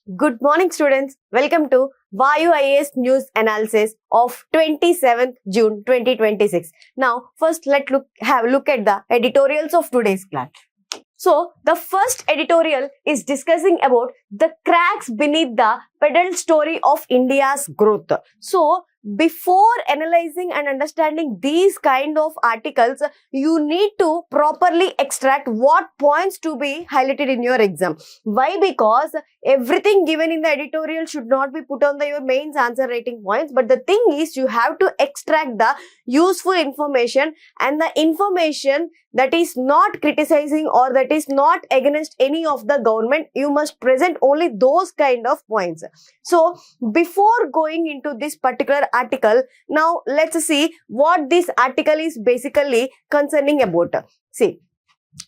Good morning, students. Welcome to Vayu IAS News Analysis of 27th June 2026. Now, first have a look at the editorials of today's class. So, the first editorial is discussing about the cracks beneath the pedal story of India's growth. So, before analyzing and understanding these kind of articles, you need to properly extract what points to be highlighted in your exam. Why? Because everything given in the editorial should not be put on your mains answer writing points, but the thing is you have to extract the useful information and the information that is not criticizing or that is not against any of the government. You must present only those kind of points. So before going into this particular article, now let's see what this article is basically concerning about. See,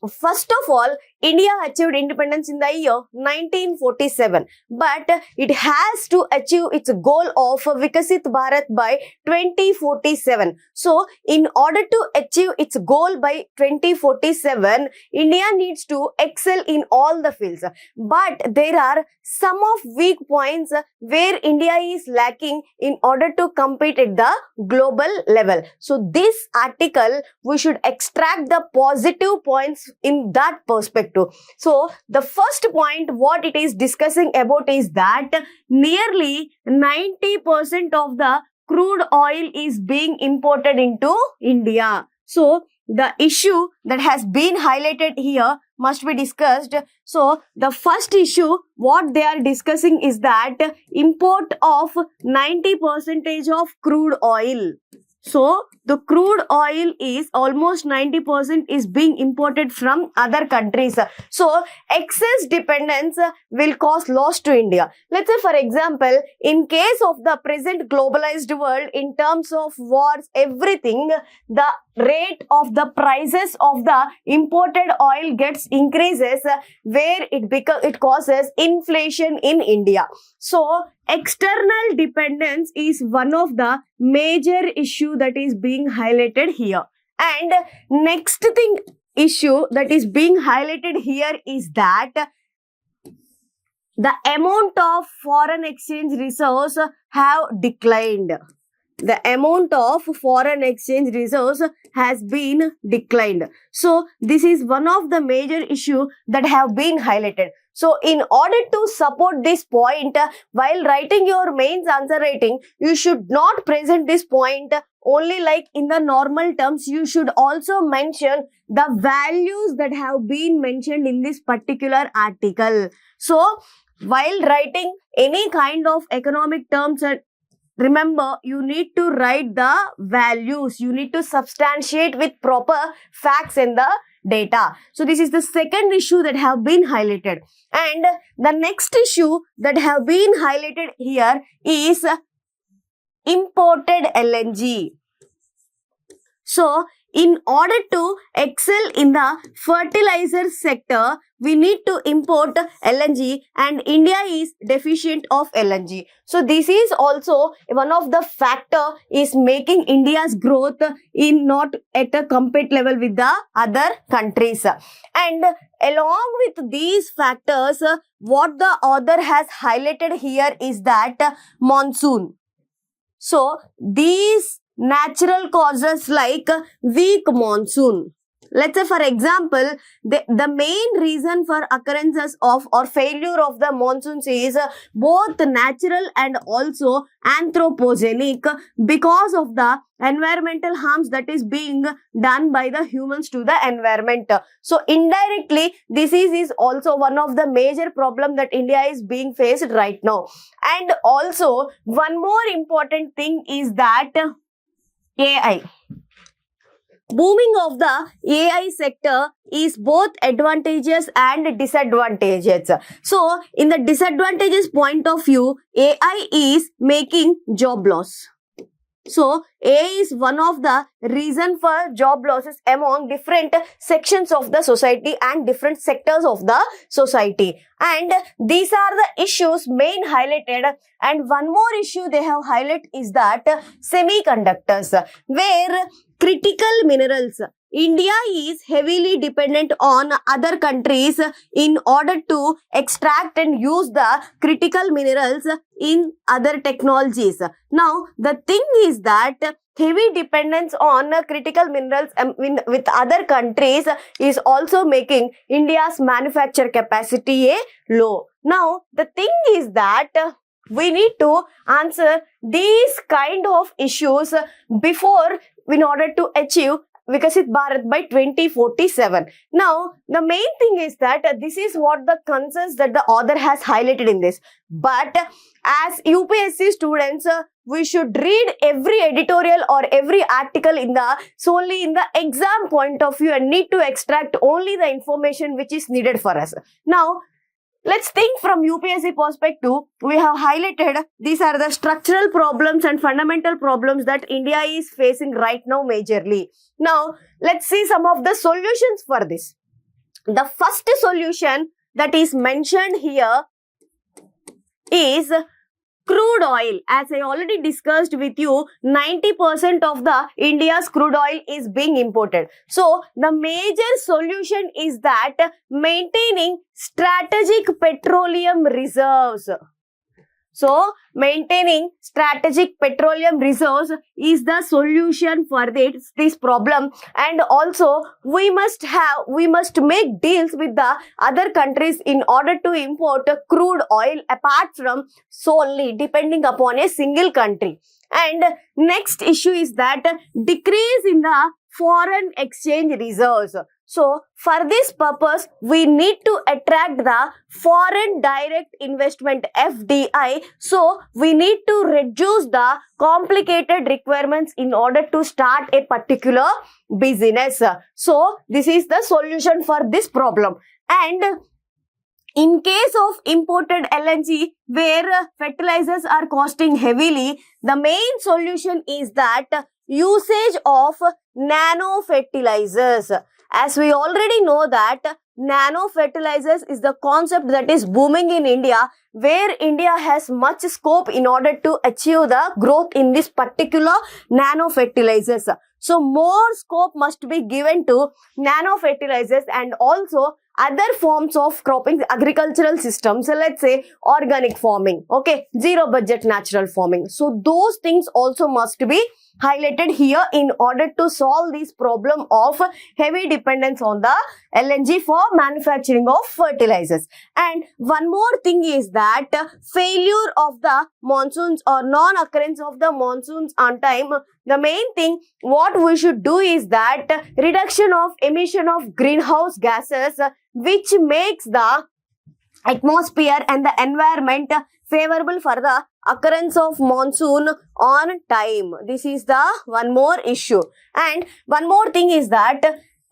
first of all, India achieved independence in the year 1947, but it has to achieve its goal of Vikasit Bharat by 2047. So, in order to achieve its goal by 2047, India needs to excel in all the fields. But there are some of weak points where India is lacking in order to compete at the global level. So, this article, we should extract the positive points in that perspective. So, the first point what it is discussing about is that nearly 90% of the crude oil is being imported into India. So, the issue that has been highlighted here must be discussed. So, the first issue what they are discussing is that import of 90% of crude oil. So, the crude oil is almost 90% is being imported from other countries. So, excess dependence will cause loss to India. Let's say, for example, in case of the present globalized world, in terms of wars, everything, the rate of the prices of the imported oil gets increases where it causes inflation in India. So, external dependence is one of the major issue that is being highlighted here. And next issue that is being highlighted here is that the amount of foreign exchange reserves have declined. The amount of foreign exchange reserves has been declined. So, this is one of the major issues that have been highlighted. So, in order to support this point, while writing your mains answer writing, you should not present this point only like in the normal terms. You should also mention the values that have been mentioned in this particular article. So, while writing any kind of economic terms, remember, you need to write the values. You need to substantiate with proper facts in the data. So, this is the second issue that have been highlighted. And the next issue that have been highlighted here is imported LNG. So, in order to excel in the fertilizer sector, we need to import LNG and India is deficient of LNG. So, this is also one of the factor is making India's growth in not at a compete level with the other countries. And along with these factors, what the author has highlighted here is that monsoon. So, these natural causes like weak monsoon. Let's say, for example, the main reason for occurrences of or failure of the monsoons is both natural and also anthropogenic because of the environmental harms that is being done by the humans to the environment. So, indirectly, this is also one of the major problem that India is being faced right now. And also, one more important thing is that AI. Booming of the AI sector is both advantageous and disadvantages. So, in the disadvantages point of view, AI is making job loss. So, AI is one of the reason for job losses among different sections of the society and different sectors of the society. And these are the issues main highlighted. And one more issue they have highlighted is that semiconductors, where critical minerals India is heavily dependent on other countries in order to extract and use the critical minerals in other technologies. Now, the thing is that heavy dependence on critical minerals with other countries is also making India's manufacture capacity low. Now, the thing is that we need to answer these kind of issues before in order to achieve Vikasit Bharat by 2047. Now, the main thing is that this is what the concerns that the author has highlighted in this. But as UPSC students, we should read every editorial or every article solely in the exam point of view and need to extract only the information which is needed for us. Now, let's think from UPSC perspective. We have highlighted these are the structural problems and fundamental problems that India is facing right now majorly. Now, let's see some of the solutions for this. The first solution that is mentioned here is crude oil. As I already discussed with you, 90% of the India's crude oil is being imported. So, the major solution is that maintaining strategic petroleum reserves. So, maintaining strategic petroleum reserves is the solution for this problem. And also, we must make deals with the other countries in order to import crude oil apart from solely depending upon a single country. And next issue is that decrease in the foreign exchange reserves. So, for this purpose, we need to attract the foreign direct investment FDI. So, we need to reduce the complicated requirements in order to start a particular business. So, this is the solution for this problem. And in case of imported LNG, where fertilizers are costing heavily, the main solution is that usage of nano fertilizers. As we already know that nano fertilizers is the concept that is booming in India, where India has much scope in order to achieve the growth in this particular nano fertilizers. So, more scope must be given to nano fertilizers and also other forms of cropping agricultural systems. So, let's say organic farming, okay, zero budget natural farming. So, those things also must be highlighted here in order to solve this problem of heavy dependence on the LNG for manufacturing of fertilizers. And one more thing is that failure of the monsoons or non-occurrence of the monsoons on time. The main thing what we should do is that reduction of emission of greenhouse gases, which makes the atmosphere and the environment favorable for the occurrence of monsoon on time. This is the one more issue. And one more thing is that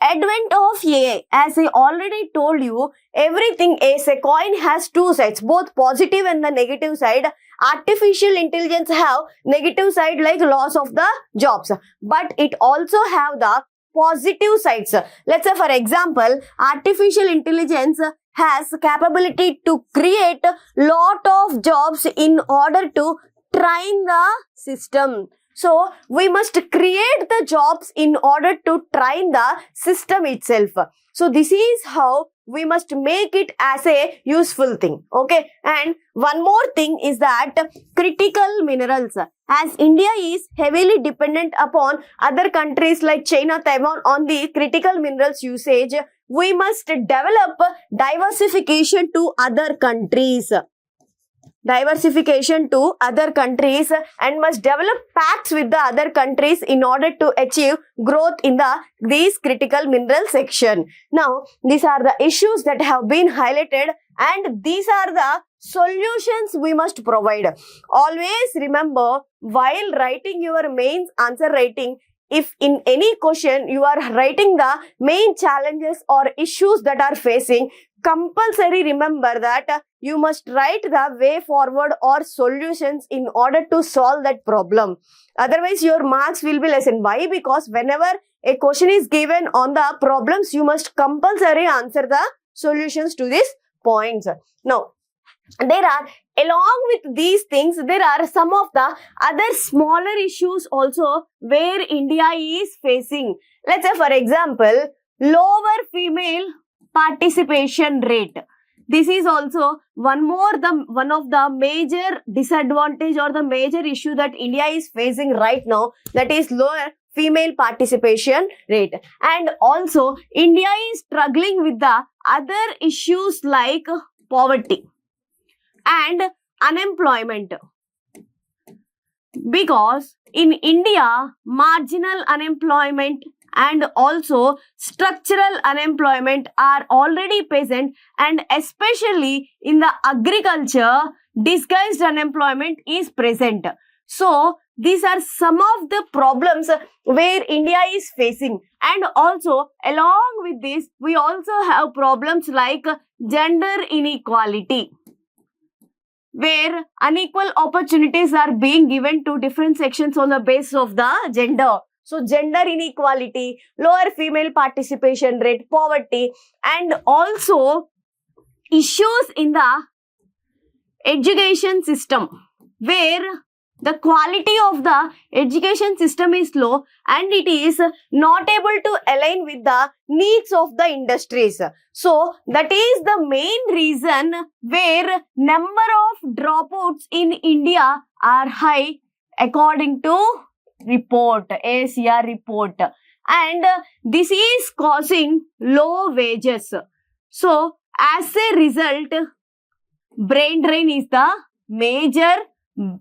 advent of AI. As I already told you, everything as a coin has two sides, both positive and the negative side. Artificial intelligence have negative side like loss of the jobs, but it also have the positive sides. Let's say for example, artificial intelligence has capability to create lot of jobs in order to train the system. So, we must create the jobs in order to train the system itself. So, this is how we must make it as a useful thing. Okay. And one more thing is that critical minerals. As India is heavily dependent upon other countries like China, Taiwan on the critical minerals usage, we must develop diversification to other countries. Diversification to other countries and must develop pacts with the other countries in order to achieve growth in these critical mineral section. Now, these are the issues that have been highlighted and these are the solutions we must provide. Always remember, while writing your mains answer writing, if in any question you are writing the main challenges or issues that are facing, compulsory remember that you must write the way forward or solutions in order to solve that problem. Otherwise, your marks will be lessened. Why? Because whenever a question is given on the problems, you must compulsory answer the solutions to these points. Now, there are, along with these things, there are some of the other smaller issues also where India is facing. Let's say, for example, lower female participation rate. This is also one of the major disadvantage or the major issue that India is facing right now, that is lower female participation rate. And also India is struggling with the other issues like poverty and unemployment, because in India marginal unemployment and also structural unemployment are already present, and especially in the agriculture disguised unemployment is present. So these are some of the problems where India is facing. And also along with this, we also have problems like gender inequality, where unequal opportunities are being given to different sections on the basis of the gender. So gender inequality, lower female participation rate, poverty, and also issues in the education system, where the quality of the education system is low and it is not able to align with the needs of the industries. So that is the main reason where number of dropouts in India are high according to report, ACR report, and this is causing low wages. So as a result, brain drain is the major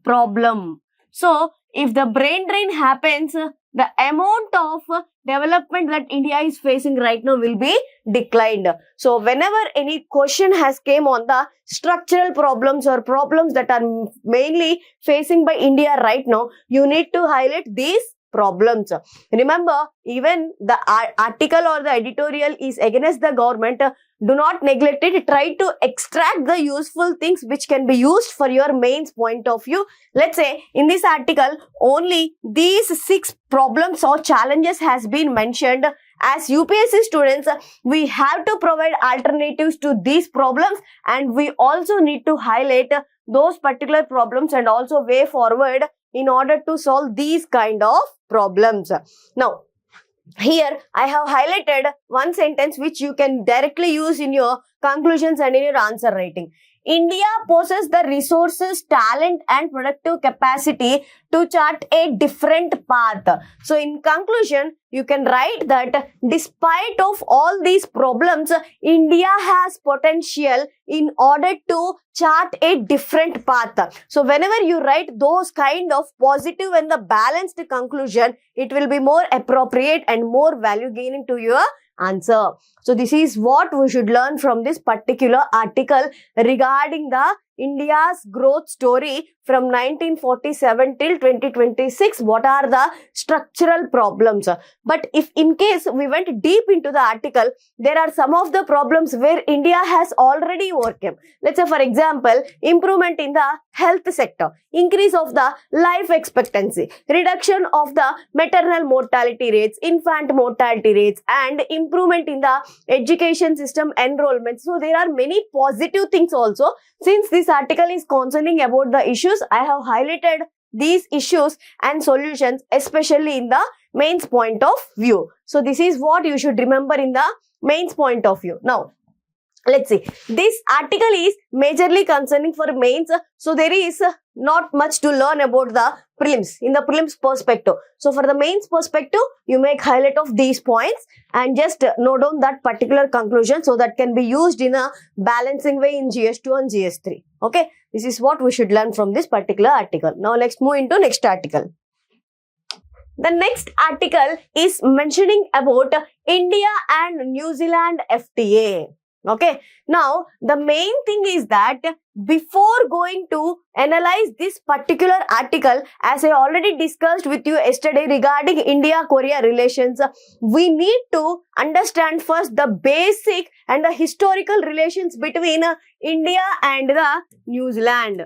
problem. So if the brain drain happens, the amount of development that India is facing right now will be declined. So whenever any question has came on the structural problems or problems that are mainly facing by India right now, you need to highlight these problems. Remember, even the article or the editorial is against the government. Do not neglect it. Try to extract the useful things which can be used for your mains point of view. Let's say in this article, only these 6 problems or challenges has been mentioned. As UPSC students, we have to provide alternatives to these problems, and we also need to highlight those particular problems and also way forward in order to solve these kind of problems. Now, here I have highlighted one sentence which you can directly use in your conclusions and in your answer writing. India possesses the resources, talent and productive capacity to chart a different path. So in conclusion, you can write that despite of all these problems, India has potential in order to chart a different path. So whenever you write those kind of positive and the balanced conclusion, it will be more appropriate and more value gaining to your answer. So this is what we should learn from this particular article regarding the India's growth story from 1947 till 2026. What are the structural problems? But if in case we went deep into the article, there are some of the problems where India has already overcome. Let's say, for example, improvement in the health sector, increase of the life expectancy, reduction of the maternal mortality rates, infant mortality rates, and improvement in the education system enrollment. So there are many positive things also. Since this article is concerning about the issues, I have highlighted these issues and solutions, especially in the mains point of view. So this is what you should remember in the mains point of view. Now, let's see. This article is majorly concerning for mains. So there is not much to learn about the prelims, in the prelims perspective. So for the mains perspective, you make highlight of these points and just note down that particular conclusion so that can be used in a balancing way in GS2 and GS3. Okay. This is what we should learn from this particular article. Now let's move into next article. The next article is mentioning about India and New Zealand FTA. Okay. Now, the main thing is that before going to analyze this particular article, as I already discussed with you yesterday regarding India-Korea relations, we need to understand first the basic and the historical relations between India and the New Zealand.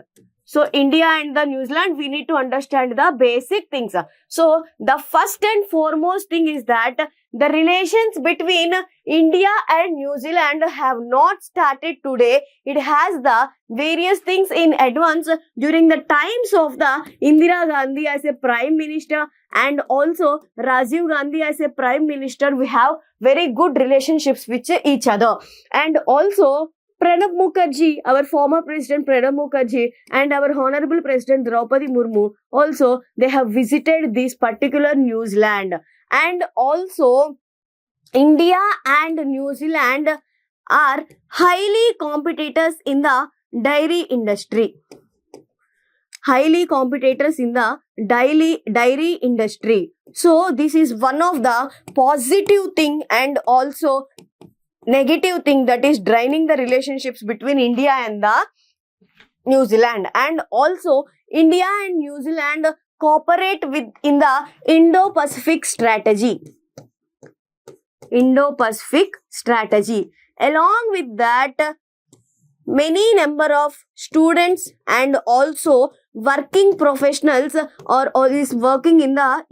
So India and the New Zealand, we need to understand the basic things. So the first and foremost thing is that the relations between India and New Zealand have not started today. It has the various things in advance during the times of the Indira Gandhi as a Prime Minister and also Rajiv Gandhi as a Prime Minister. We have very good relationships with each other. And also Pranab Mukherjee, our former President Pranab Mukherjee and our Honorable President Draupadi Murmu, also they have visited this particular New Zealand. And also India and New Zealand are highly competitors in the dairy industry. Highly competitors in the dairy industry. So this is one of the positive thing and also negative thing that is draining the relationships between India and the New Zealand. And also India and New Zealand cooperate with in the Indo-Pacific strategy. Indo-Pacific strategy. Along with that, many number of students and also working professionals are always working in the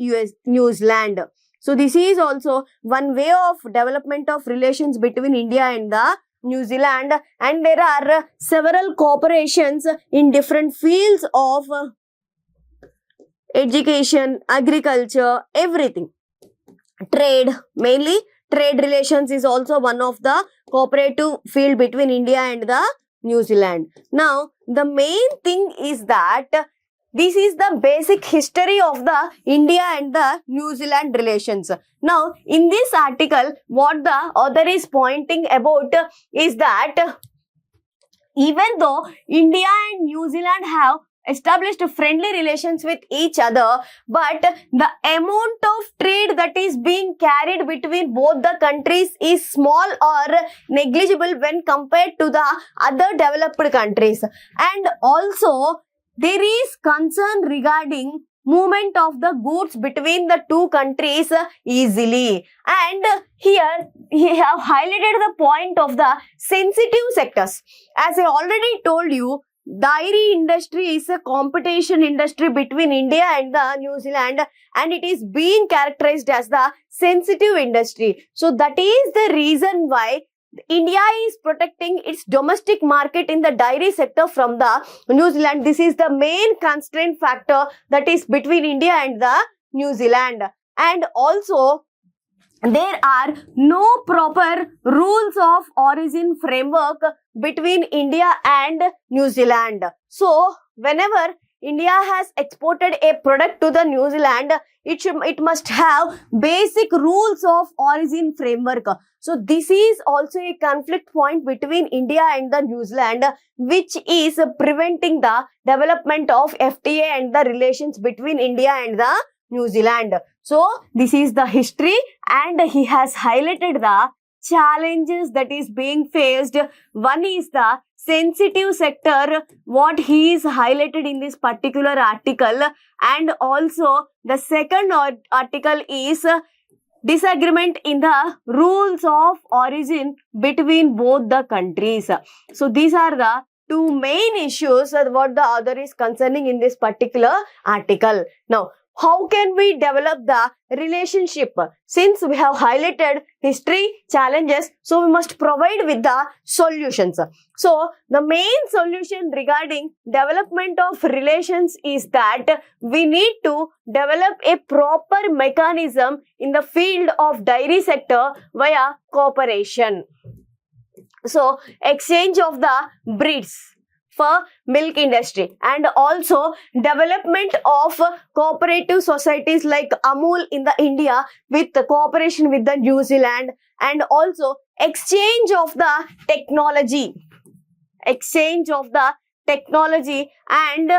New Zealand. So this is also one way of development of relations between India and the New Zealand, and there are several cooperations in different fields of education, agriculture, everything. Trade, mainly trade relations is also one of the cooperative field between India and the New Zealand. Now, the main thing is that this is the basic history of the India and the New Zealand relations. Now, in this article, what the author is pointing about is that even though India and New Zealand have established friendly relations with each other, but the amount of trade that is being carried between both the countries is small or negligible when compared to the other developed countries. And also, there is concern regarding movement of the goods between the two countries easily. And here he have highlighted the point of the sensitive sectors. As I already told you, dairy industry is a competition industry between India and the New Zealand, and it is being characterized as the sensitive industry. So that is the reason why India is protecting its domestic market in the dairy sector from the New Zealand. This is the main constraint factor that is between India and the New Zealand. And also, there are no proper rules of origin framework between India and New Zealand. So, whenever India has exported a product to the New Zealand, it must have basic rules of origin framework. So this is also a conflict point between India and the New Zealand, which is preventing the development of FTA and the relations between India and the New Zealand. So this is the history, and he has highlighted the challenges that is being faced. One is the sensitive sector, what he is highlighted in this particular article, and also the second article is disagreement in the rules of origin between both the countries. So these are the two main issues what the author is concerning in this particular article. Now, how can we develop the relationship? Since we have highlighted history, challenges, so we must provide with the solutions. So, the main solution regarding development of relations is that we need to develop a proper mechanism in the field of dairy sector via cooperation. So, exchange of the breeds for milk industry, and also development of cooperative societies like Amul in the India with the cooperation with the New Zealand, and also exchange of the technology. And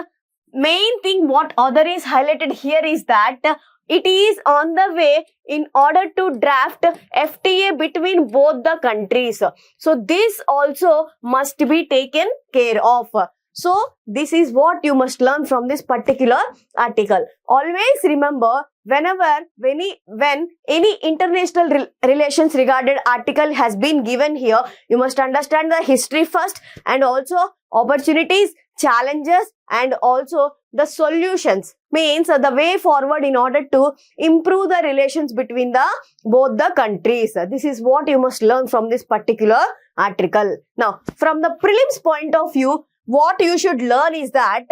main thing what author is highlighted here is that it is on the way in order to draft FTA between both the countries. So this also must be taken care of. So this is what you must learn from this particular article. Always remember, when any international relations regarded article has been given here, you must understand the history first, and also opportunities, challenges and also the solutions, means the way forward in order to improve the relations between the both the countries. This is what you must learn from this particular article. Now, from the prelims point of view, what you should learn is that,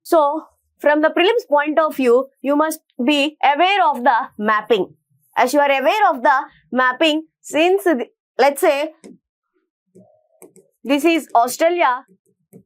so from the prelims point of view, you must be aware of the mapping. As you are aware of the mapping, since let's say this is Australia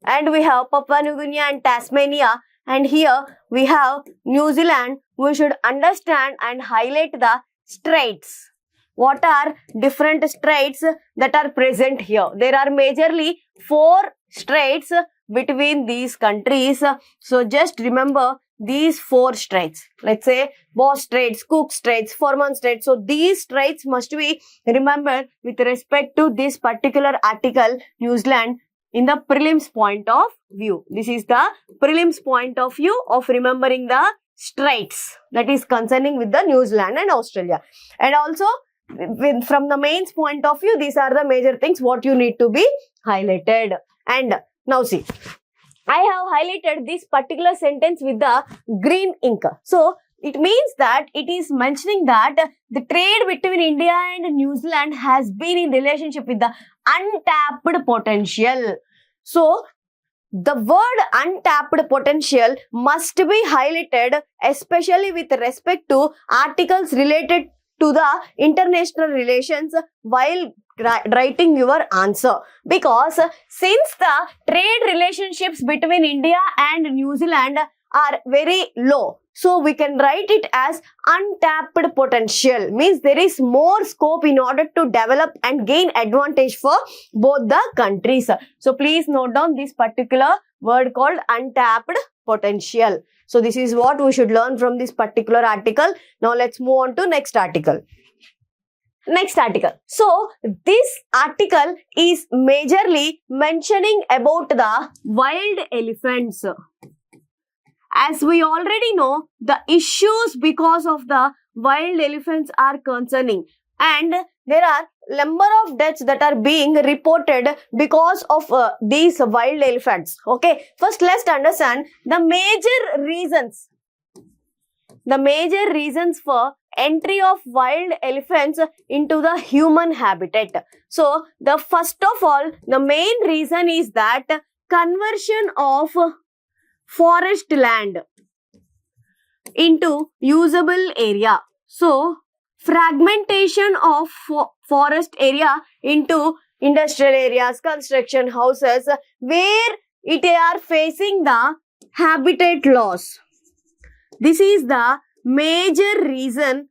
and we have Papua New Guinea and Tasmania, and here we have New Zealand, we should understand and highlight the straits. What are different straits that are present here? There are majorly 4 straits between these countries. So just remember these 4 straits. Let's say Bass Straits, Cook Straits, Forman Straits. So these straits must be remembered with respect to this particular article, New Zealand, in the prelims point of view. This is the prelims point of view of remembering the straits that is concerning with the New Zealand and Australia. And also from the mains point of view, these are the major things what you need to be highlighted. And now see, I have highlighted this particular sentence with the green ink. So it means that it is mentioning that the trade between India and New Zealand has been in relationship with the untapped potential. So the word untapped potential must be highlighted, especially with respect to articles related to the international relations while writing your answer, because since the trade relationships between India and New Zealand are very low, so we can write it as untapped potential, means there is more scope in order to develop and gain advantage for both the countries. So please note down this particular word called untapped potential. So this is what we should learn from this particular article. Now let's move on to next article. Next article. So this article is majorly mentioning about the wild elephants. As we already know, the issues because of the wild elephants are concerning, and there are number of deaths that are being reported because of these wild elephants. Okay, first let's understand the major reasons. The major reasons for entry of wild elephants into the human habitat. So the first of all, the main reason is that conversion of forest land into usable area. So fragmentation of forest area into industrial areas, construction houses, where it are facing the habitat loss. This is the major reason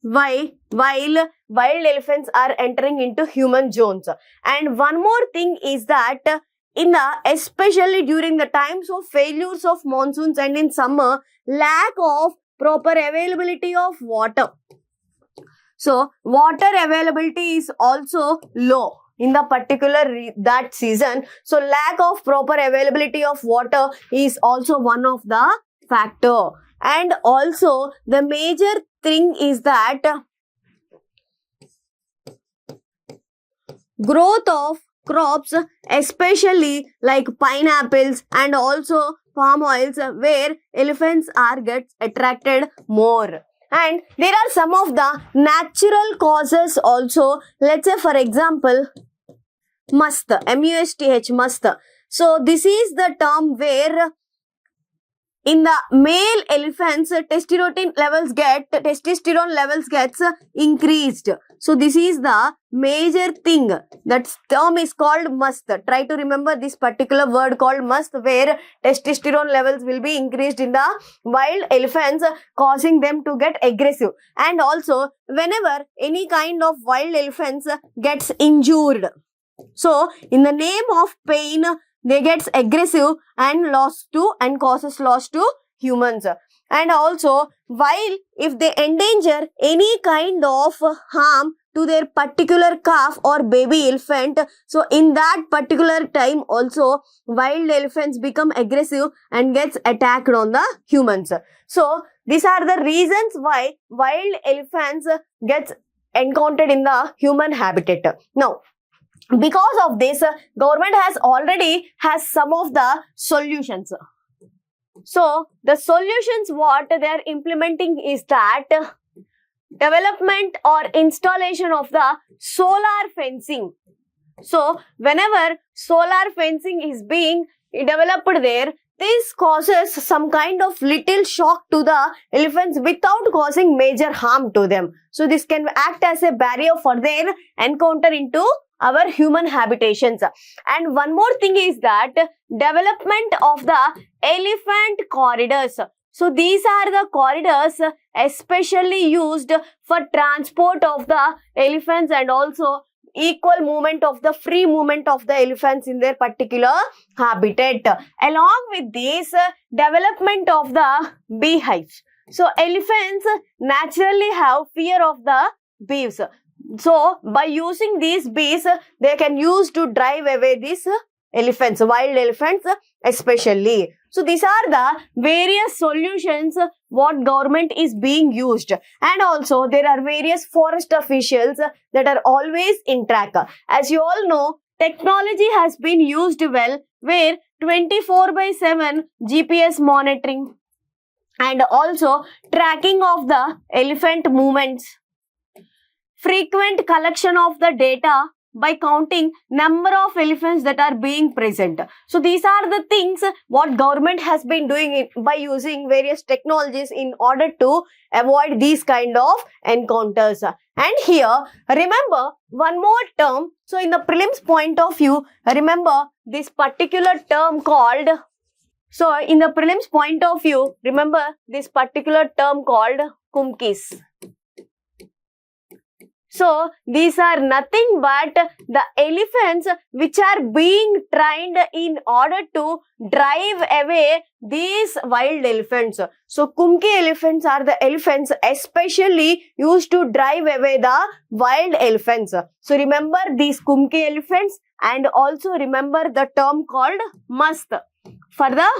why wild elephants are entering into human zones. And one more thing is that especially during the times of failures of monsoons and in summer, lack of proper availability of water. So water availability is also low in the particular that season. So lack of proper availability of water is also one of the factor. And also the major thing is that growth of crops, especially like pineapples and also palm oils, where elephants are gets attracted more. And there are some of the natural causes also. Let's say for example, musth, M-U-S-T-H, musth. So this is the term where in the male elephants, testosterone levels gets increased. So this is the major thing. That term is called musth. Try to remember this particular word called musth, where testosterone levels will be increased in the wild elephants, causing them to get aggressive. And also whenever any kind of wild elephants gets injured, so in the name of pain, they gets aggressive and causes loss to humans. And also, while if they endanger any kind of harm to their particular calf or baby elephant, so in that particular time also wild elephants become aggressive and gets attacked on the humans. So these are the reasons why wild elephants gets encountered in the human habitat. Now, Because of this, government has some of the solutions. So the solutions what they are implementing is that development or installation of the solar fencing. So whenever solar fencing is being developed there, this causes some kind of little shock to the elephants without causing major harm to them. So this can act as a barrier for their encounter into our human habitations. And one more thing is that development of the elephant corridors. So these are the corridors especially used for transport of the elephants and also equal movement of the free movement of the elephants in their particular habitat. Along with this, development of the beehives. So elephants naturally have fear of the bees. So by using these bees, they can use to drive away these elephants, wild elephants especially. So these are the various solutions what government is being used. And also there are various forest officials that are always in track. As you all know, technology has been used well, where 24/7 GPS monitoring and also tracking of the elephant movements, frequent collection of the data by counting number of elephants that are being present. So these are the things what government has been doing by using various technologies in order to avoid these kind of encounters. And here, remember one more term. So in the prelims point of view, remember this particular term called, so in the prelims point of view, remember this particular term called kumkis. So these are nothing but the elephants which are being trained in order to drive away these wild elephants. So kumki elephants are the elephants especially used to drive away the wild elephants. So remember these kumki elephants and also remember the term called mast for the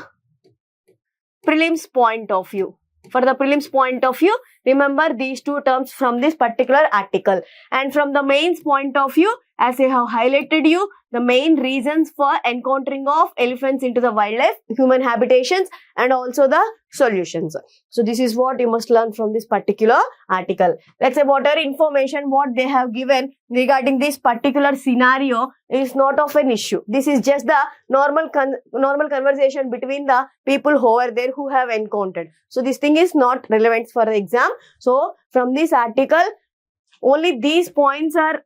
prelims point of view. For the prelims point of view, remember these two terms from this particular article. And from the mains point of view, as I have highlighted you, the main reasons for encountering of elephants into the wildlife, human habitations and also the solutions. So this is what you must learn from this particular article. Let's say whatever information what they have given regarding this particular scenario is not of an issue. This is just the normal conversation between the people who are there who have encountered. So this thing is not relevant for the exam. So from this article, only these points are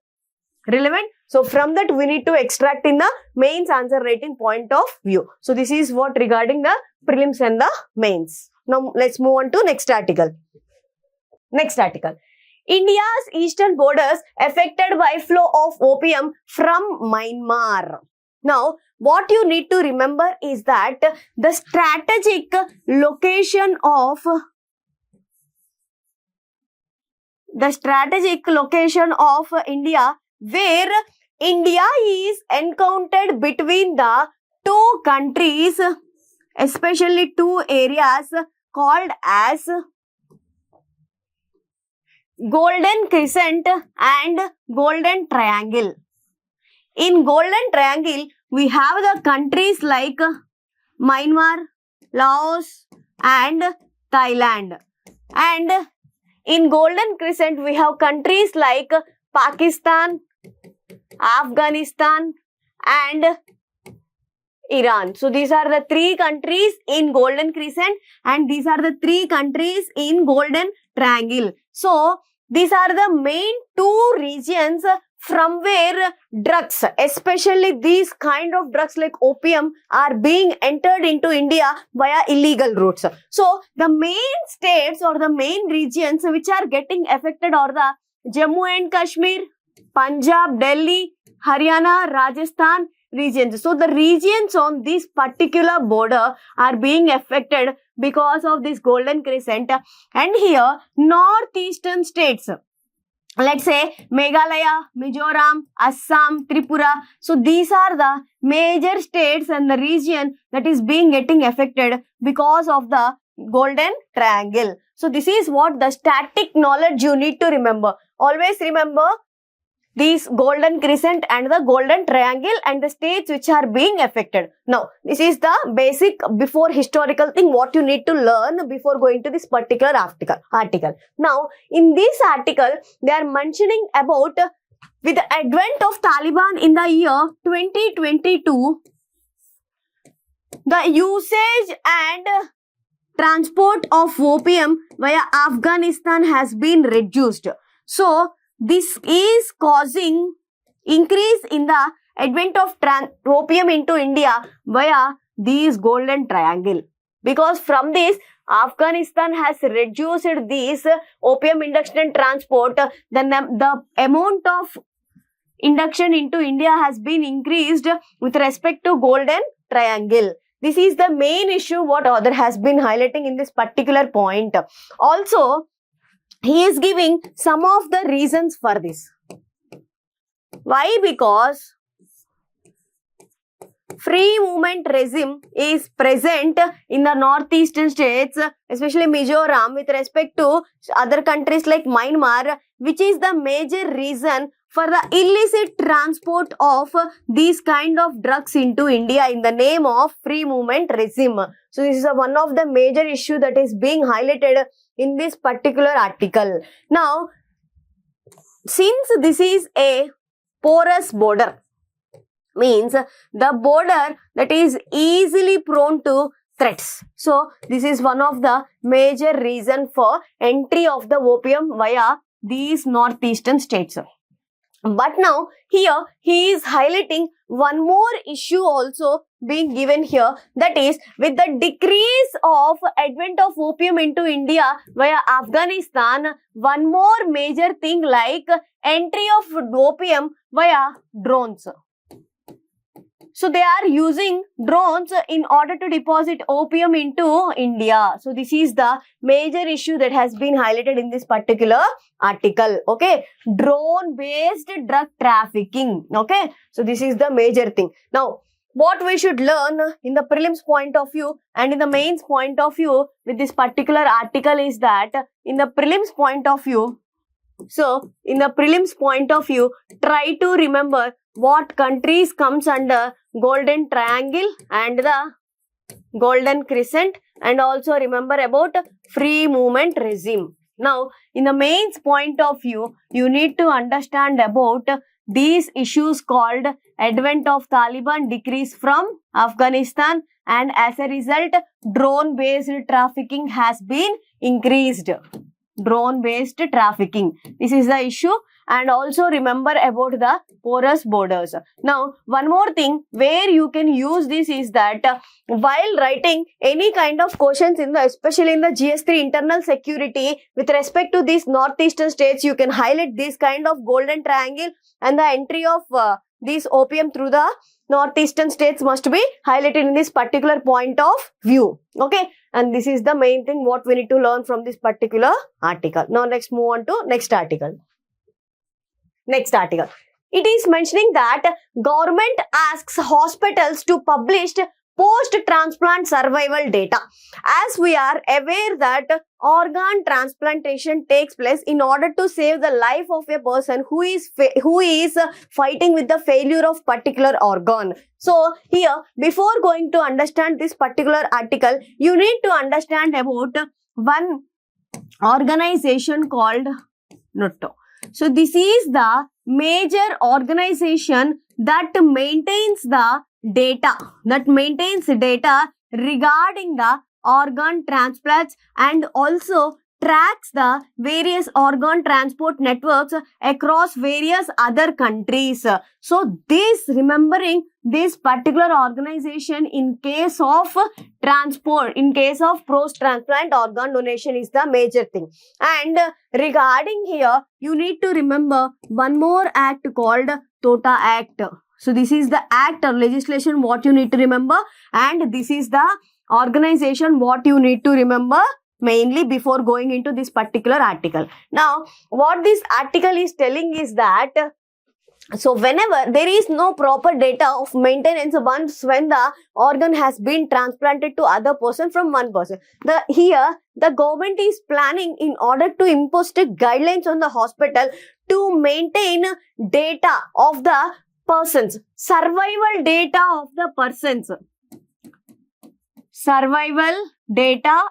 relevant. So from that we need to extract in the mains answer rating point of view. So this is what regarding the prelims and the mains. Now let's move on to next article. Next article. India's eastern borders affected by flow of opium from Myanmar. Now what you need to remember is that the strategic location of India, where India is encountered between the two countries, especially two areas called as Golden Crescent and Golden Triangle. In Golden Triangle, we have the countries like Myanmar, Laos and Thailand. And in Golden Crescent, we have countries like Pakistan, Afghanistan and Iran. So these are the three countries in Golden Crescent and these are the three countries in Golden Triangle. So these are the main two regions from where drugs, especially these kind of drugs like opium, are being entered into India via illegal routes. So the main states or the main regions which are getting affected are the Jammu and Kashmir, Punjab, Delhi, Haryana, Rajasthan regions. So the regions on this particular border are being affected because of this Golden Crescent. And here northeastern states, let's say Meghalaya, Mizoram, Assam, Tripura. So these are the major states and the region that is getting affected because of the Golden Triangle. So this is what the static knowledge you need to remember. Always remember these golden crescent and the golden triangle and the states which are being affected. Now, this is the basic before historical thing what you need to learn before going to this particular article. Now, in this article, they are mentioning about with the advent of Taliban in the year 2022, the usage and transport of opium via Afghanistan has been reduced. So, this is causing increase in the advent of opium into India via these golden triangle. Because from this, Afghanistan has reduced this opium induction and transport. Then the amount of induction into India has been increased with respect to golden triangle. This is the main issue what author has been highlighting in this particular point. Also, he is giving some of the reasons for this. Why? Because free movement regime is present in the northeastern states, especially Mizoram, with respect to other countries like Myanmar, which is the major reason for the illicit transport of these kind of drugs into India in the name of free movement regime. So this is one of the major issue that is being highlighted in this particular article. Now, since this is a porous border, means the border that is easily prone to threats. So this is one of the major reason for entry of the opium via these northeastern states. But now here he is highlighting one more issue also being given here, that is with the decrease of advent of opium into India via Afghanistan, one more major thing like entry of opium via drones. So they are using drones in order to deposit opium into India. So this is the major issue that has been highlighted in this particular article. Okay, drone based drug trafficking. Okay, so this is the major thing. Now, what we should learn in the prelims point of view and in the mains point of view with this particular article is that in the prelims point of view, try to remember what countries comes under golden triangle and the golden crescent, and also remember about free movement regime. Now, in the mains point of view, you need to understand about these issues called advent of Taliban, decrease from Afghanistan, and as a result, drone based trafficking has been increased. Drone based trafficking. This is the issue. And also remember about the porous borders. Now, one more thing where you can use this is that while writing any kind of questions in the, especially in the GS3 internal security with respect to these northeastern states, you can highlight this kind of golden triangle and the entry of this opium through the northeastern states must be highlighted in this particular point of view. Okay, and this is the main thing what we need to learn from this particular article. Now, let's move on to next article. Next article. It is mentioning that government asks hospitals to publish post-transplant survival data. As we are aware that organ transplantation takes place in order to save the life of a person who is fighting with the failure of particular organ. So here, before going to understand this particular article, you need to understand about one organization called NATO. So this is the major organization that maintains the data, regarding the organ transplants and also tracks the various organ transport networks across various other countries. So remembering this particular organization in case of transport, in case of post-transplant organ donation is the major thing. And regarding here, you need to remember one more act called TOTA Act. So this is the act or legislation what you need to remember, and this is the organization what you need to remember mainly before going into this particular article. Now, what this article is telling is that So whenever there is no proper data of maintenance once when the organ has been transplanted to other person from one person, here the government is planning in order to impose strict guidelines on the hospital to maintain data of the persons, survival data of the persons, survival data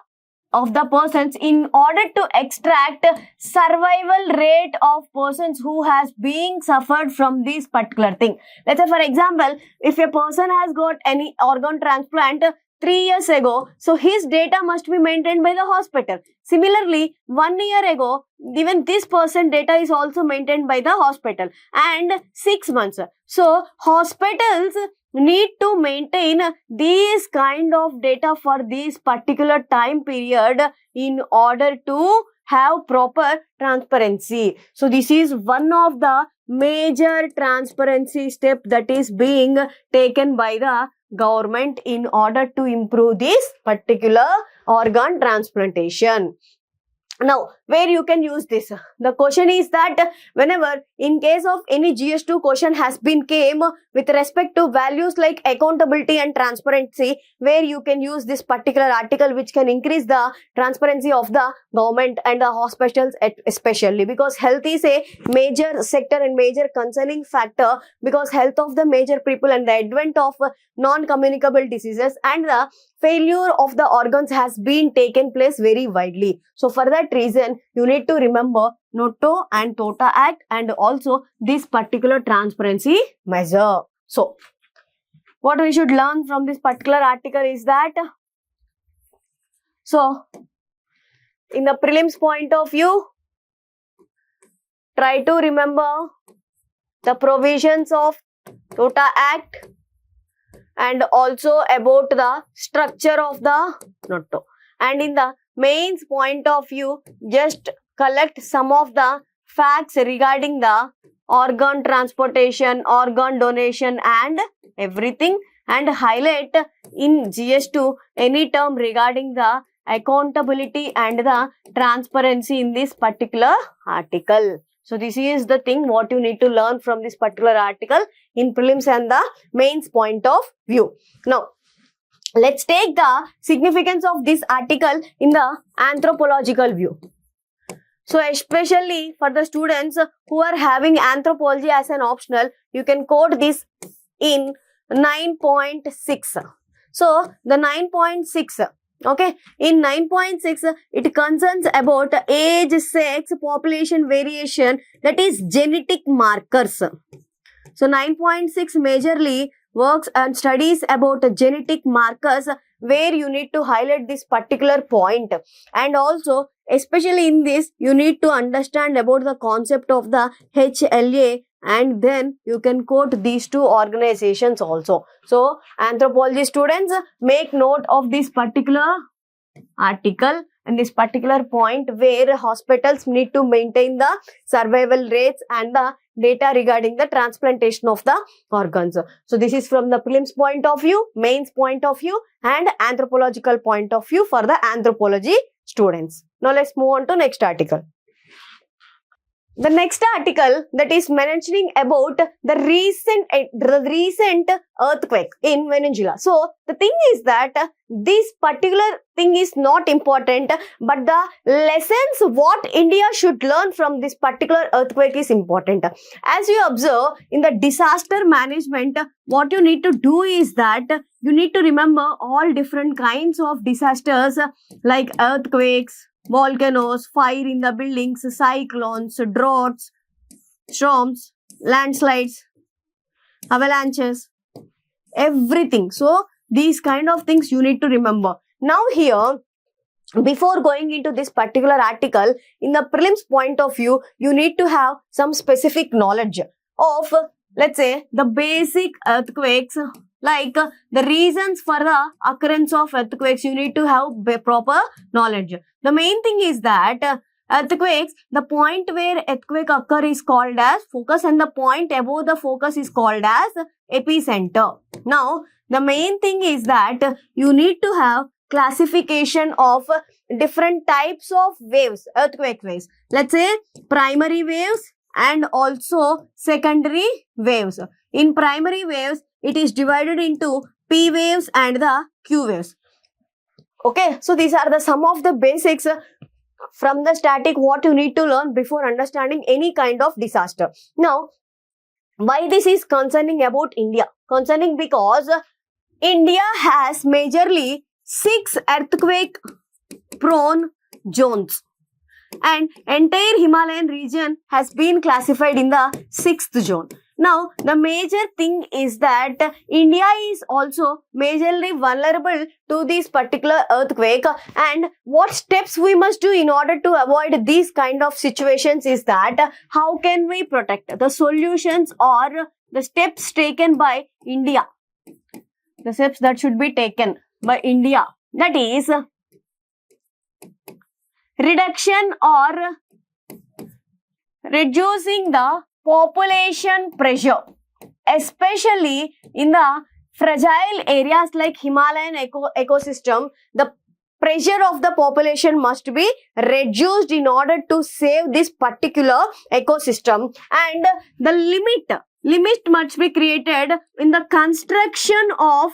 of the persons in order to extract survival rate of persons who has been suffered from this particular thing. Let's say for example, if a person has got any organ transplant 3 years ago, so his data must be maintained by the hospital. Similarly, 1 year ago, even this person data is also maintained by the hospital, and 6 months. So hospitals need to maintain these kind of data for this particular time period in order to have proper transparency. So this is one of the major transparency step that is being taken by the government in order to improve this particular organ transplantation. Now, where you can use this? The question is that whenever in case of any GS2 question has been came with respect to values like accountability and transparency, where you can use this particular article which can increase the transparency of the government and the hospitals especially, because health is a major sector and major concerning factor, because health of the major people and the advent of non-communicable diseases and the failure of the organs has been taken place very widely. So for that reason, you need to remember NOTO and TOTA Act and also this particular transparency measure. So what we should learn from this particular article is that, so in the prelims point of view, try to remember the provisions of TOTA Act and also about the structure of the NOTO. And in the mains point of view, just collect some of the facts regarding the organ transportation, organ donation and everything, and highlight in GS2 any term regarding the accountability and the transparency in this particular article. So this is the thing what you need to learn from this particular article in prelims and the mains point of view. Now, let's take the significance of this article in the anthropological view. So especially for the students who are having anthropology as an optional, you can quote this in 9.6. So the 9.6, okay, in 9.6 it concerns about age, sex, population variation, that is genetic markers. So 9.6 majorly works and studies about genetic markers, where you need to highlight this particular point. And also, especially in this, you need to understand about the concept of the HLA, and then you can quote these two organizations also. So, anthropology students, make note of this particular article and this particular point where hospitals need to maintain the survival rates and the data regarding the transplantation of the organs. So this is from the prelims point of view, mains point of view and anthropological point of view for the anthropology students. Now let's move on to next article. The next article that is mentioning about the recent earthquake in Venezuela. So the thing is that this particular thing is not important, but the lessons what India should learn from this particular earthquake is important. As you observe in the disaster management, what you need to do is that you need to remember all different kinds of disasters like earthquakes, volcanoes, fire in the buildings, cyclones, droughts, storms, landslides, avalanches, everything. So these kind of things you need to remember. Now here, before going into this particular article, in the prelims point of view, you need to have some specific knowledge of, let's say, the basic earthquakes, like the reasons for the occurrence of earthquakes. You need to have proper knowledge. The main thing is that earthquakes, the point where earthquake occur is called as focus, and the point above the focus is called as epicenter. Now, the main thing is that you need to have classification of different types of waves, earthquake waves. Let's say primary waves and also secondary waves. In primary waves, it is divided into P waves and the Q waves. Okay, so these are the some of the basics from the static what you need to learn before understanding any kind of disaster. Now, why this is concerning about India? Concerning because India has majorly 6 earthquake prone zones and entire Himalayan region has been classified in the 6th zone. Now, the major thing is that India is also majorly vulnerable to this particular earthquake, and what steps we must do in order to avoid these kind of situations is that how can we protect? The solutions or the steps taken by India. The steps that should be taken by India, that is reduction or reducing the population pressure, especially in the fragile areas like Himalayan ecosystem. The pressure of the population must be reduced in order to save this particular ecosystem, and the limit must be created in the construction of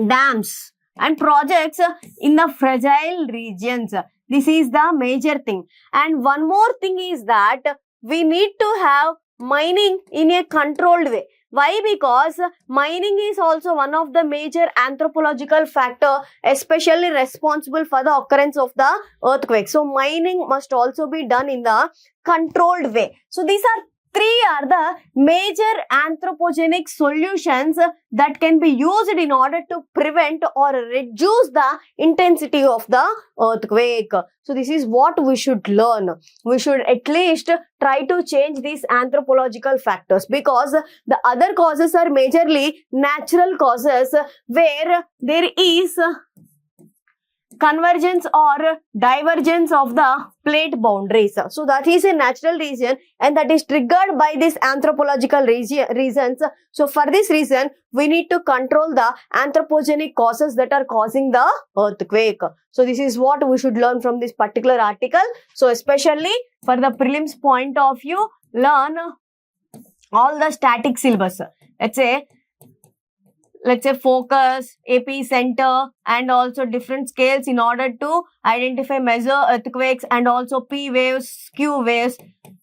dams and projects in the fragile regions. This is the major thing. And one more thing is that we need to have mining in a controlled way. Why? Because mining is also one of the major anthropological factor, especially responsible for the occurrence of the earthquake. So mining must also be done in the controlled way. So these are three are the major anthropogenic solutions that can be used in order to prevent or reduce the intensity of the earthquake. So this is what we should learn. We should at least try to change these anthropological factors, because the other causes are majorly natural causes where there is convergence or divergence of the plate boundaries. So that is a natural region and that is triggered by this anthropological reasons. So for this reason, we need to control the anthropogenic causes that are causing the earthquake. So this is what we should learn from this particular article. So especially for the prelims point of view, learn all the static syllabus. Let's say focus, epicenter, and also different scales in order to identify measure earthquakes, and also P waves, Q waves,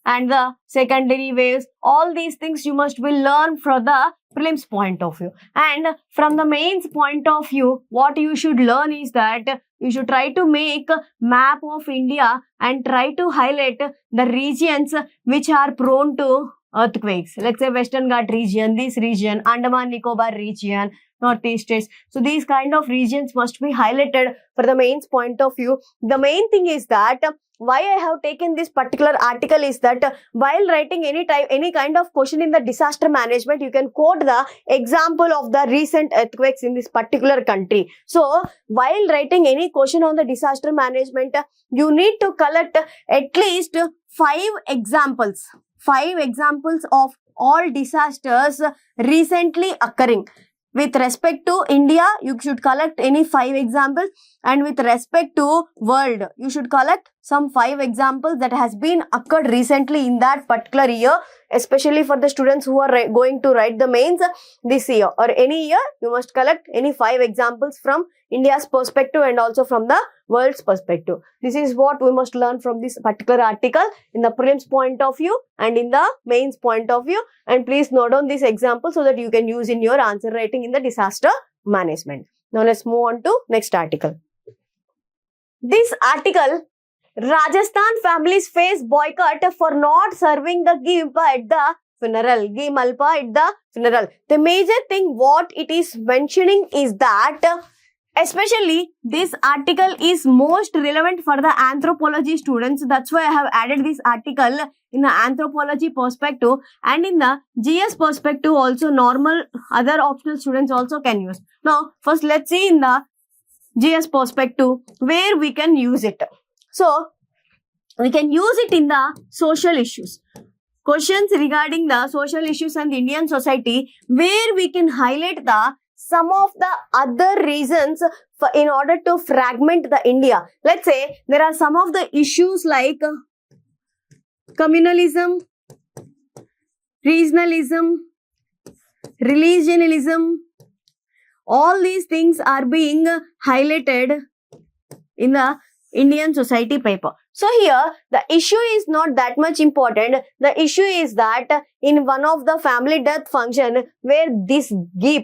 and the secondary waves. All these things you must will learn from the prelims point of view. And from the mains point of view, what you should learn is that you should try to make a map of India and try to highlight the regions which are prone to earthquakes. Let's say Western Ghat region, this region, Andaman Nicobar region, Northeast states. So these kind of regions must be highlighted for the mains point of view. The main thing is that why I have taken this particular article is that while writing any kind of question in the disaster management, you can quote the example of the recent earthquakes in this particular country. So while writing any question on the disaster management, you need to collect at least 5 examples of all disasters recently occurring. With respect to India, you should collect any 5 examples, and with respect to world, you should collect some 5 examples that has been occurred recently in that particular year, especially for the students who are going to write the mains this year or any year. You must collect any 5 examples from India's perspective and also from the world's perspective. This is what we must learn from this particular article in the prelims point of view and in the mains point of view. And please note down this example so that you can use in your answer writing in the disaster management. Now let's move on to next article. This article, Rajasthan families face boycott for not serving the ghee malpua at the funeral. Ghee malpua at the funeral. The major thing what it is mentioning is that especially this article is most relevant for the anthropology students. That's why I have added this article in the anthropology perspective, and in the GS perspective also normal other optional students also can use. Now first let's see in the GS perspective where we can use it. So we can use it in the social issues. Questions regarding the social issues and the Indian society, where we can highlight the some of the other reasons for in order to fragment the India. Let's say there are some of the issues like communalism, regionalism, religionalism, all these things are being highlighted in the Indian society paper. So here the issue is not that much important. The issue is that in one of the family death function where this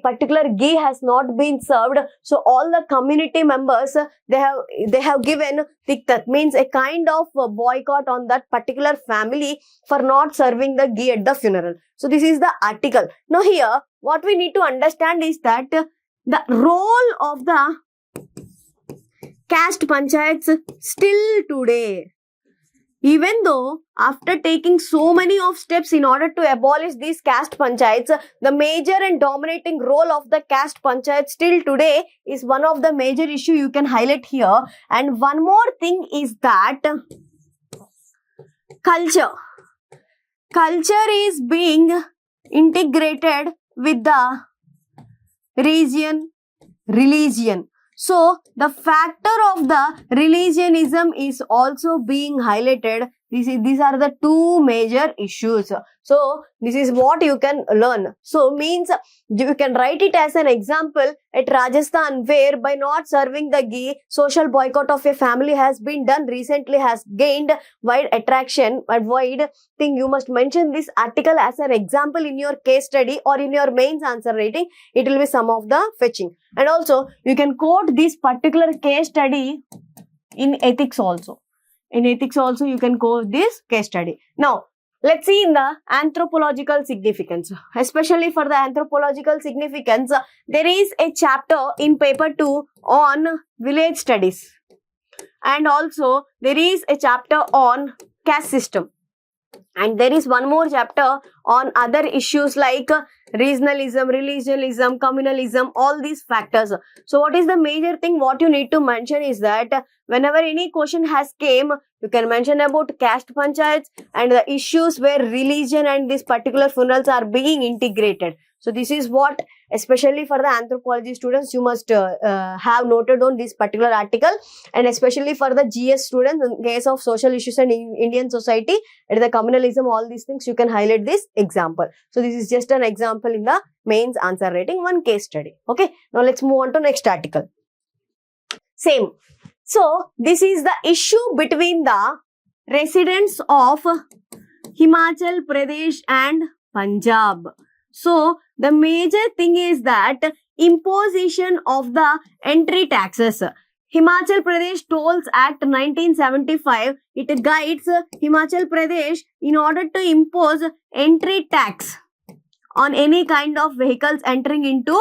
particular ghee has not been served, so all the community members they have given tiktat, means a kind of boycott on that particular family for not serving the ghee at the funeral. So this is the article. Now here what we need to understand is that the role of the caste panchayats still today, even though after taking so many of steps in order to abolish these caste panchayats, the major and dominating role of the caste panchayat still today is one of the major issue you can highlight here. And one more thing is that culture is being integrated with the religion. So the factor of the religionism is also being highlighted. These are the two major issues. So this is what you can learn. So means you can write it as an example at Rajasthan, where by not serving the ghee, social boycott of a family has been done recently, has gained wide attraction and wide thing. You must mention this article as an example in your case study or in your mains answer writing. It will be some of the fetching. And also you can quote this particular case study in ethics also. In ethics also you can quote this case study. Now let's see in the anthropological significance. Especially for the anthropological significance, there is a chapter in paper 2 on village studies. And also there is a chapter on caste system. And there is one more chapter on other issues like regionalism, religionism, communalism, all these factors. So what is the major thing what you need to mention is that whenever any question has came, you can mention about caste panchayats and the issues where religion and these particular funerals are being integrated. So this is what, especially for the anthropology students, you must have noted on this particular article, and especially for the GS students in case of social issues and Indian society and the communalism, all these things, you can highlight this example. So this is just an example in the mains answer writing, one case study. Okay, now let's move on to next article. Same. So this is the issue between the residents of Himachal Pradesh and Punjab. So the major thing is that imposition of the entry taxes. Himachal Pradesh Tolls Act 1975, it guides Himachal Pradesh in order to impose entry tax on any kind of vehicles entering into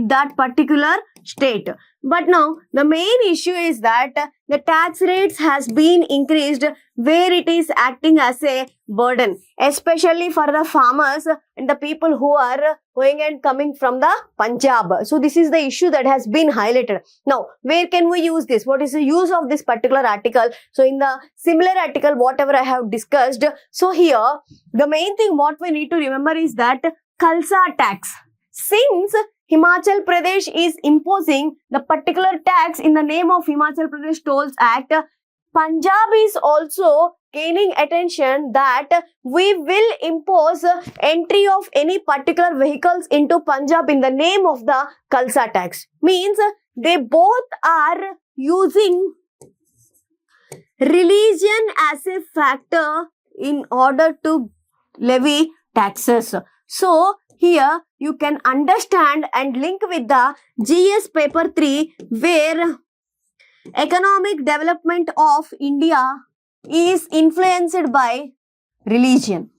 that particular state. But now the main issue is that the tax rates has been increased where it is acting as a burden, especially for the farmers and the people who are going and coming from the Punjab. So this is the issue that has been highlighted. Now, where can we use this? What is the use of this particular article? So in the similar article, whatever I have discussed, so here the main thing what we need to remember is that Khalsa tax. Since Himachal Pradesh is imposing the particular tax in the name of Himachal Pradesh Tolls Act, Punjab is also gaining attention that we will impose entry of any particular vehicles into Punjab in the name of the Khalsa tax. Means they both are using religion as a factor in order to levy taxes. So here you can understand and link with the GS paper 3 where economic development of India is influenced by religion.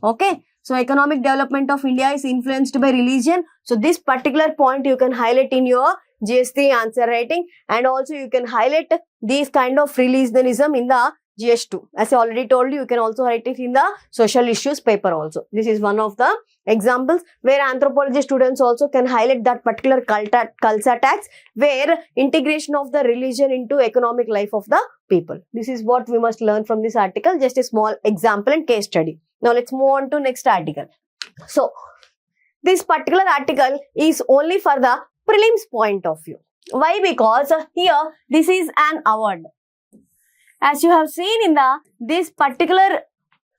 Okay. So economic development of India is influenced by religion. So this particular point you can highlight in your GS3 answer writing, and also you can highlight these kind of religionism in the GS2. As I already told you, you can also write it in the social issues paper also. This is one of the examples where anthropology students also can highlight that particular Khalsa tax where integration of the religion into economic life of the people. This is what we must learn from this article, just a small example and case study. Now let's move on to next article. So this particular article is only for the prelims point of view. Why? Because here this is an award. As you have seen in this particular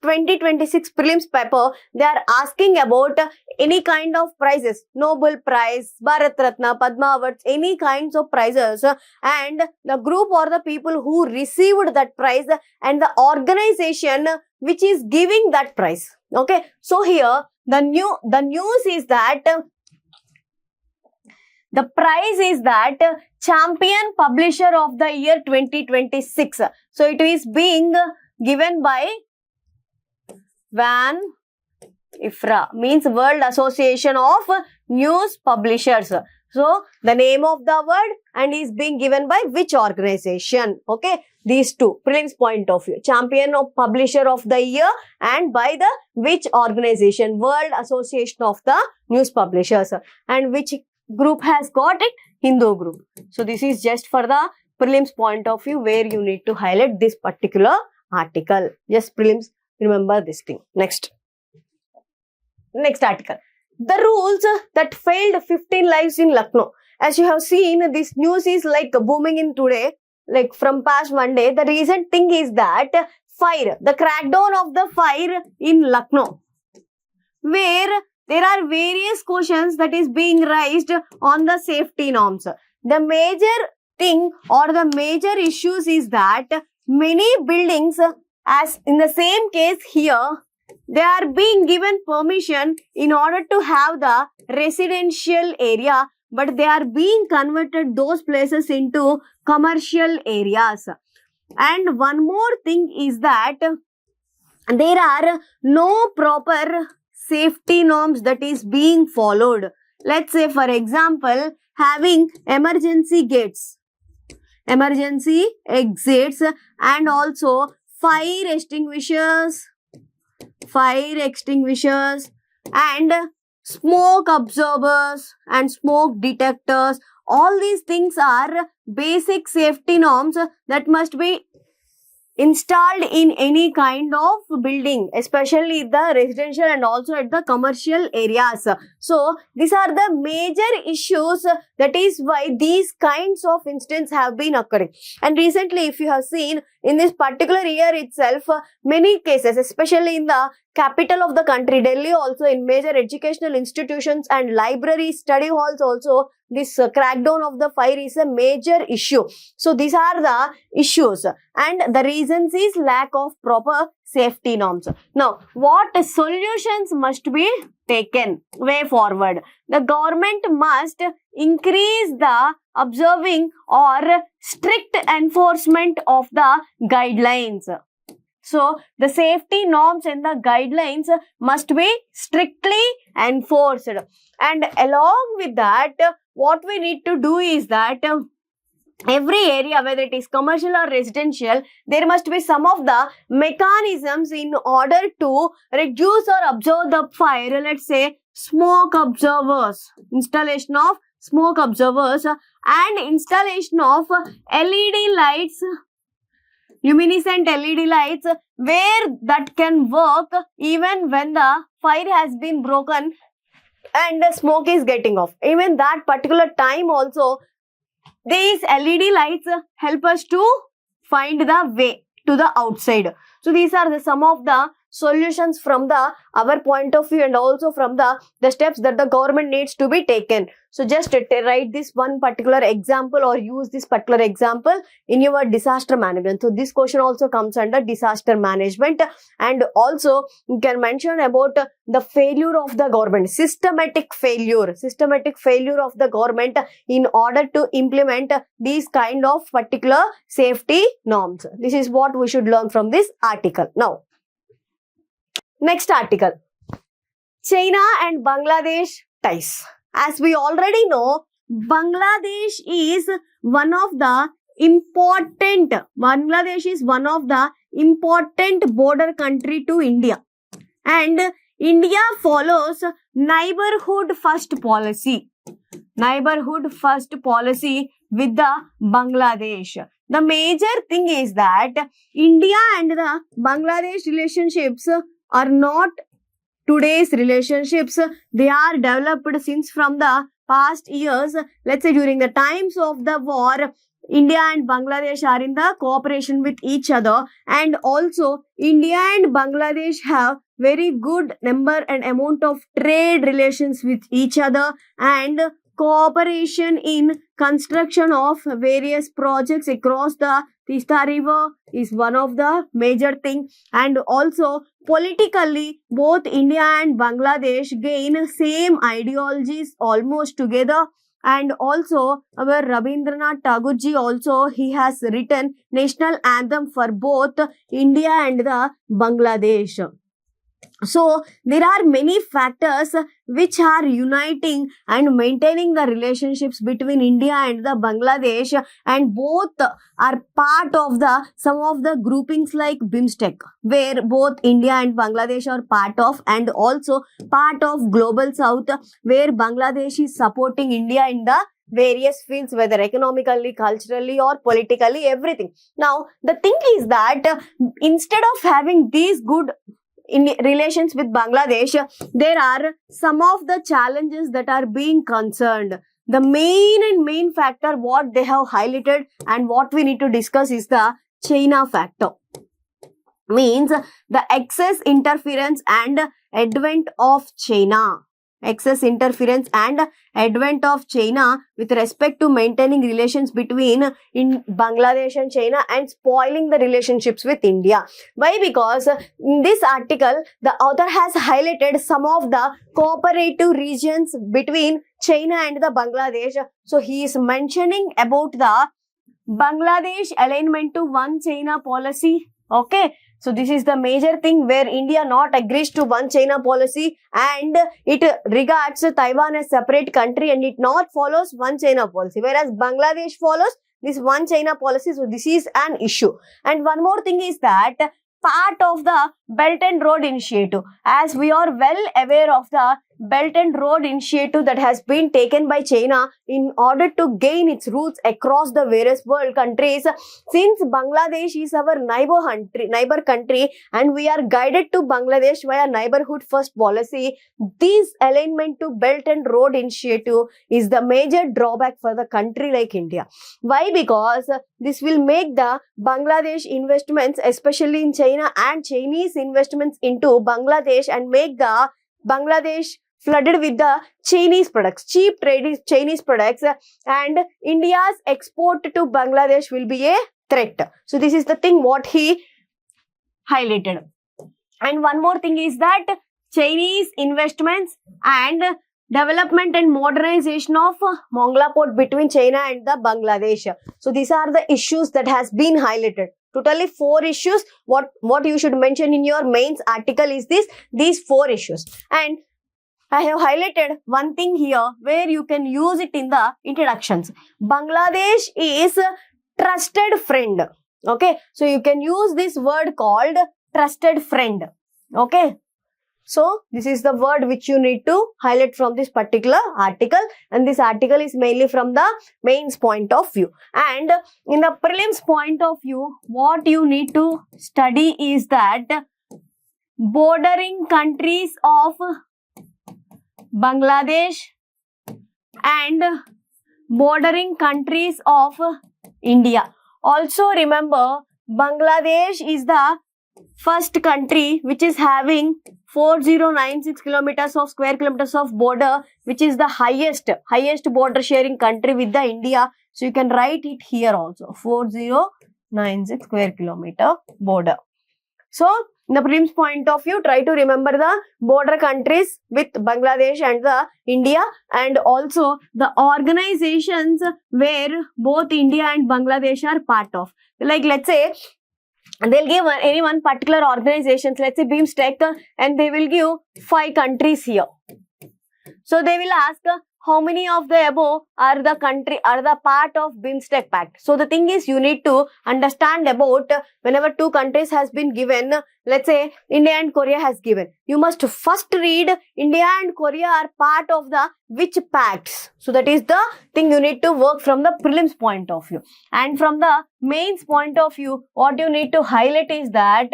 2026 prelims paper, they are asking about any kind of prizes, Nobel Prize, Bharat Ratna, Padma Awards, any kinds of prizes, and the group or the people who received that prize and the organization which is giving that prize. Okay, so here the news is that the prize is that Champion Publisher of the Year 2026. So it is being given by WAN IFRA, means World Association of News Publishers. So the name of the award and is being given by which organization? Okay, these two prelims point of view, Champion of Publisher of the Year and by the which organization? World Association of the News Publishers. And which group has got it? Hindu group. So this is just for the prelims point of view where you need to highlight this particular article. Just prelims, remember this thing. Next article. The rules that failed 15 lives in Lucknow. As you have seen, this news is like booming in today, like from past one day. The recent thing is that fire, the crackdown of the fire in Lucknow, where there are various questions that is being raised on the safety norms. The major thing or the major issues is that many buildings, as in the same case here, they are being given permission in order to have the residential area, but they are being converted those places into commercial areas. And one more thing is that there are no proper safety norms that is being followed. Let's say, for example, having emergency gates, emergency exits, and also fire extinguishers, and smoke absorbers and smoke detectors. All these things are basic safety norms that must be installed in any kind of building, especially the residential and also at the commercial areas. So these are the major issues. That is why these kinds of incidents have been occurring. And recently, if you have seen in this particular year itself, many cases, especially in the capital of the country, Delhi, also in major educational institutions and libraries, study halls also, this crackdown of the fire is a major issue. So these are the issues, and the reasons is lack of proper safety norms. Now, what solutions must be taken way forward? The government must increase the observing or strict enforcement of the guidelines. So, the safety norms and the guidelines must be strictly enforced. And along with that, what we need to do is that every area, whether it is commercial or residential, there must be some of the mechanisms in order to reduce or observe the fire. Let's say smoke observers, installation of smoke observers, and installation of LED lights, luminescent LED lights, where that can work even when the fire has been broken and the smoke is getting off. Even that particular time also, these LED lights help us to find the way to the outside. So these are some of the solutions from our point of view, and also from the steps that the government needs to be taken. So just write this one particular example or use this particular example in your disaster management. So this question also comes under disaster management. And also you can mention about the failure of the government, systematic failure of the government in order to implement these kind of particular safety norms. This is what we should learn from this article. Now, next article, China and Bangladesh ties. As we already know, Bangladesh is one of the important border country to India. And India follows neighborhood first policy with the Bangladesh. The major thing is that India and the Bangladesh relationships are not today's relationships. They are developed since from the past years. Let's say during the times of the war, India and Bangladesh are in the cooperation with each other, and also India and Bangladesh have very good number and amount of trade relations with each other, and cooperation in construction of various projects across the Tista River is one of the major thing. And also politically both India and Bangladesh gain same ideologies almost together. And also our Rabindranath Tagore ji also, he has written national anthem for both India and the Bangladesh. So there are many factors which are uniting and maintaining the relationships between India and the Bangladesh, and both are part of the some of the groupings like BIMSTEC, where both India and Bangladesh are part of, and also part of Global South, where Bangladesh is supporting India in the various fields, whether economically, culturally, or politically, everything. Now the thing is that instead of having these good in relations with Bangladesh, there are some of the challenges that are being concerned. The main factor what they have highlighted and what we need to discuss is the China factor. Means the excess interference and advent of China. Excess interference and advent of China with respect to maintaining relations between in Bangladesh and China, and spoiling the relationships with India. Why? Because in this article, the author has highlighted some of the cooperative regions between China and the Bangladesh. So he is mentioning about the Bangladesh alignment to one China policy. Okay. So this is the major thing where India not agrees to one China policy, and it regards Taiwan as separate country, and it not follows one China policy, whereas Bangladesh follows this one China policy. So this is an issue. And one more thing is that part of the Belt and Road Initiative, as we are well aware of the Belt and Road Initiative that has been taken by China in order to gain its roots across the various world countries. Since Bangladesh is our neighbor country, and we are guided to Bangladesh via neighborhood first policy, this alignment to Belt and Road Initiative is the major drawback for the country like India. Why? Because this will make the Bangladesh investments, especially in China, and Chinese investments into Bangladesh, and make the Bangladesh flooded with the Chinese products, cheap trade Chinese products, and India's export to Bangladesh will be a threat. So this is the thing what he highlighted. And one more thing is that Chinese investments and development and modernization of Mongla port between China and the Bangladesh. So these are the issues that has been highlighted. Totally 4 issues. What you should mention in your mains article is these 4 issues. And I have highlighted one thing here where you can use it in the introductions. Bangladesh is trusted friend. Okay. So you can use this word called trusted friend. Okay. So this is the word which you need to highlight from this particular article, and this article is mainly from the mains point of view. And in the prelims point of view, what you need to study is that bordering countries of Bangladesh and bordering countries of India. Also remember, Bangladesh is the first country which is having 4096 kilometers of square kilometers of border, which is the highest border sharing country with the India. So you can write it here also, 4096 square kilometer border. So in the prelims point of view, try to remember the border countries with Bangladesh and the India, and also the organizations where both India and Bangladesh are part of. Like let's say, they'll give any one particular organization, let's say BIMSTEC, and they will give 5 countries here. So they will ask how many of the above are the part of BIMSTEC Pact. So the thing is, you need to understand about whenever 2 countries has been given, let's say India and Korea has given, you must first read India and Korea are part of the which pacts. So that is the thing you need to work from the prelims point of view. And from the mains point of view, what you need to highlight is that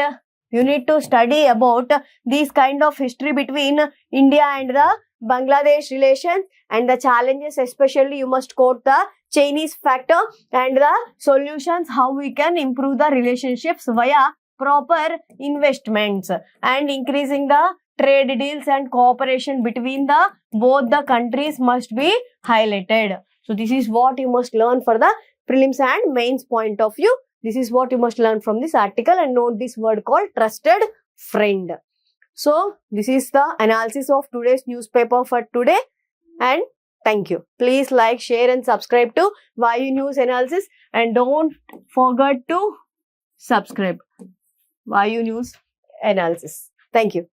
you need to study about these kind of history between India and the Bangladesh relations and the challenges, especially you must quote the Chinese factor and the solutions, how we can improve the relationships via proper investments and increasing the trade deals and cooperation between the both the countries must be highlighted. So this is what you must learn for the prelims and mains point of view. This is what you must learn from this article, and note this word called trusted friend. So this is the analysis of today's newspaper for today, and thank you. Please like, share and subscribe to Vayu News Analysis, and don't forget to subscribe Vayu News Analysis. Thank you.